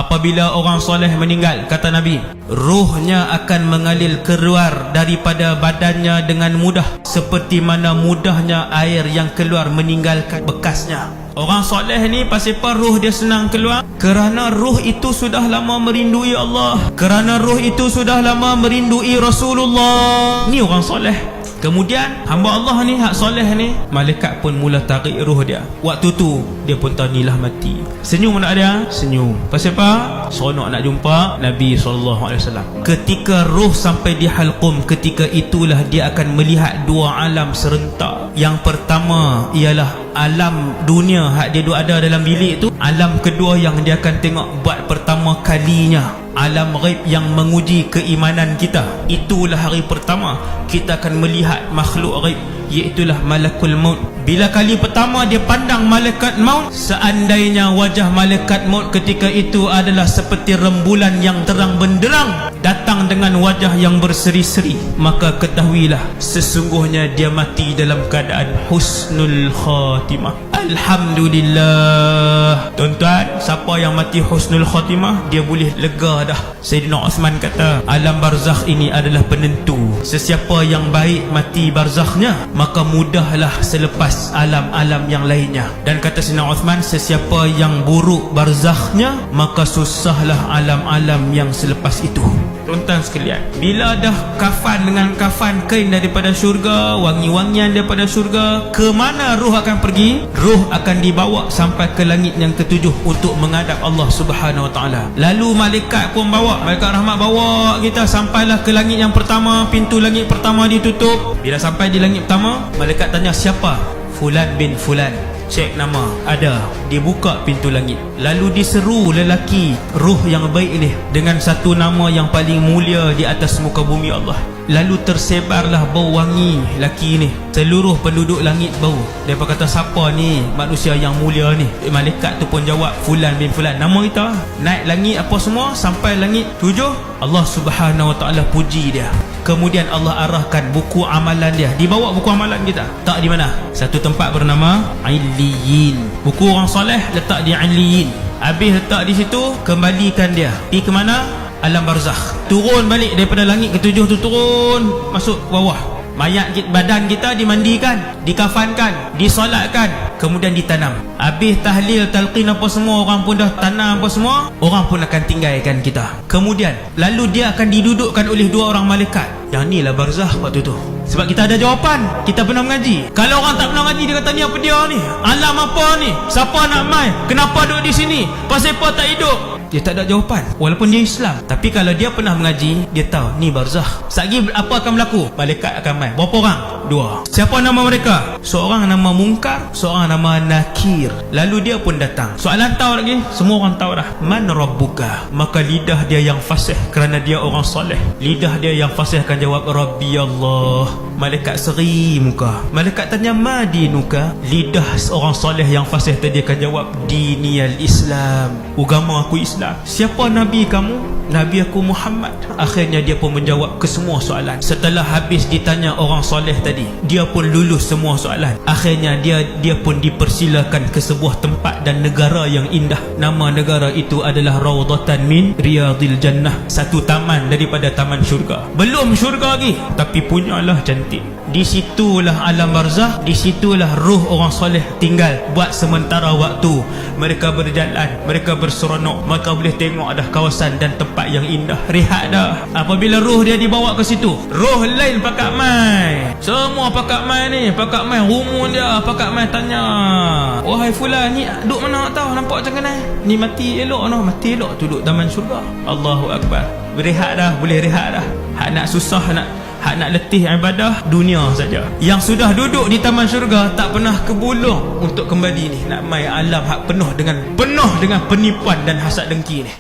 apabila orang soleh meninggal, kata Nabi, ruhnya akan mengalir keluar daripada badannya dengan mudah, seperti mana mudahnya air yang keluar meninggalkan bekasnya. Orang soleh ni pasal apa ruh dia senang keluar? Kerana ruh itu sudah lama merindui Allah, kerana ruh itu sudah lama merindui Rasulullah. Ni orang soleh. Kemudian hamba Allah ni, hak soleh ni, malaikat pun mula tarik ruh dia. Waktu tu dia pun tahu nilah mati. Senyum tak dia? Senyum. Pasal apa? Seronok nak jumpa Nabi SAW. Ketika ruh sampai di halqum, ketika itulah dia akan melihat dua alam serentak. Yang pertama ialah alam dunia, hak dia ada dalam bilik tu. Alam kedua yang dia akan tengok buat pertama kalinya, alam ghaib yang menguji keimanan kita. Itulah hari pertama kita akan melihat makhluk ghaib, iaitulah malakul maut. Bila kali pertama dia pandang malaikat maut, seandainya wajah malaikat maut ketika itu adalah seperti rembulan yang terang benderang datang dengan wajah yang berseri-seri, maka ketahuilah sesungguhnya dia mati dalam keadaan husnul khatimah. Alhamdulillah. Tuan-tuan, siapa yang mati husnul khatimah, dia boleh lega dah. Sayyidina Uthman kata, alam barzakh ini adalah penentu. Sesiapa yang baik mati barzakhnya, maka mudahlah selepas alam-alam yang lainnya. Dan kata Sayyidina Uthman, sesiapa yang buruk barzakhnya, maka susahlah alam-alam yang selepas itu. Tuan-tuan sekalian, bila dah kafan dengan kafan kain daripada syurga, wangi-wangian daripada syurga, ke mana ruh akan pergi? Ruh akan dibawa sampai ke langit yang ketujuh untuk menghadap Allah Subhanahu Wa Taala. Lalu malaikat pun bawa, malaikat rahmat bawa kita sampailah ke langit yang pertama. Pintu langit pertama ditutup. Bila sampai di langit pertama, malaikat tanya siapa? Fulan bin Fulan. Cek nama, ada. Dibuka pintu langit, lalu diseru lelaki ruh yang baik ni dengan satu nama yang paling mulia di atas muka bumi Allah. Lalu tersebarlah bau wangi lelaki ni. Seluruh penduduk langit bau. Mereka kata, siapa ni manusia yang mulia ni? Malaikat tu pun jawab, Fulan bin Fulan. Nama kita. Naik langit apa semua, sampai langit 7. Allah Subhanahu Wa Taala puji dia. Kemudian Allah arahkan buku amalan dia. Dibawa buku amalan kita. Tak di mana? Satu tempat bernama Illiyin. Buku orang soleh letak di Illiyin. Habis letak di situ, kembalikan dia. Pergi ke mana? Alam barzakh. Turun balik daripada langit ke-7 tu, turun masuk bawah. Mayat badan kita dimandikan, dikafankan, disolatkan, kemudian ditanam. Habis tahlil, talqin apa semua, orang pun dah tanam apa semua, orang pun akan tinggalkan kita. Kemudian lalu dia akan didudukkan oleh dua orang malaikat. Yang ni lah barzakh waktu tu. Sebab kita ada jawapan, kita pernah mengaji. Kalau orang tak pernah mengaji, dia kata ni apa dia ni? Alam apa ni? Siapa nak mai? Kenapa duduk di sini? Pasal apa tak hidup? Dia tak ada jawapan, walaupun dia Islam. Tapi kalau dia pernah mengaji, dia tahu ni barzakh. Sagi apa akan berlaku? Malaikat akan mai. Berapa orang? 2. Siapa nama mereka? Seorang nama Munkar, seorang nama Nakir. Lalu dia pun datang. Soalan tahu lagi? Semua orang tahu dah. Man Rabbuka? Maka lidah dia yang fasih, kerana dia orang soleh. Lidah dia yang fasih akan jawab, Rabbi Allah. Malaikat seri muka. Malaikat tanya, ma dinuka? Lidah orang soleh yang fasih tadi akan jawab, diniyal Islam. Agama aku Islam. Siapa Nabi kamu? Nabi aku Muhammad. Akhirnya dia pun menjawab ke semua soalan. Setelah habis ditanya orang soleh tadi, dia pun lulus semua soalan. Akhirnya dia pun dipersilakan ke sebuah tempat dan negara yang indah. Nama negara itu adalah Raudhatan min Riyadil Jannah. Satu taman daripada taman syurga. Belum syurga lagi, tapi punyalah cantik. Di situlah alam barzakh, di situlah ruh orang soleh tinggal buat sementara waktu. Mereka berjalan, mereka berseronok, mereka boleh tengok dah kawasan dan tempat yang indah. Rehat dah. Apabila ruh dia dibawa ke situ, roh lain pakat mai. Semua pakat mai ni, pakat mai rumun dia, pakat mai tanya, wahai Fulan, ni duduk mana tahu, nampak macam mana? Ni mati elok noh, mati elok tu duduk taman syurga. Allahu Akbar. Berehat dah, boleh rehat dah. Hak nak susah, hak nak letih ibadah dunia saja. Yang sudah duduk di taman syurga tak pernah kebulung untuk kembali ni, nak mai alam hak penuh dengan penipuan dan hasad dengki ni.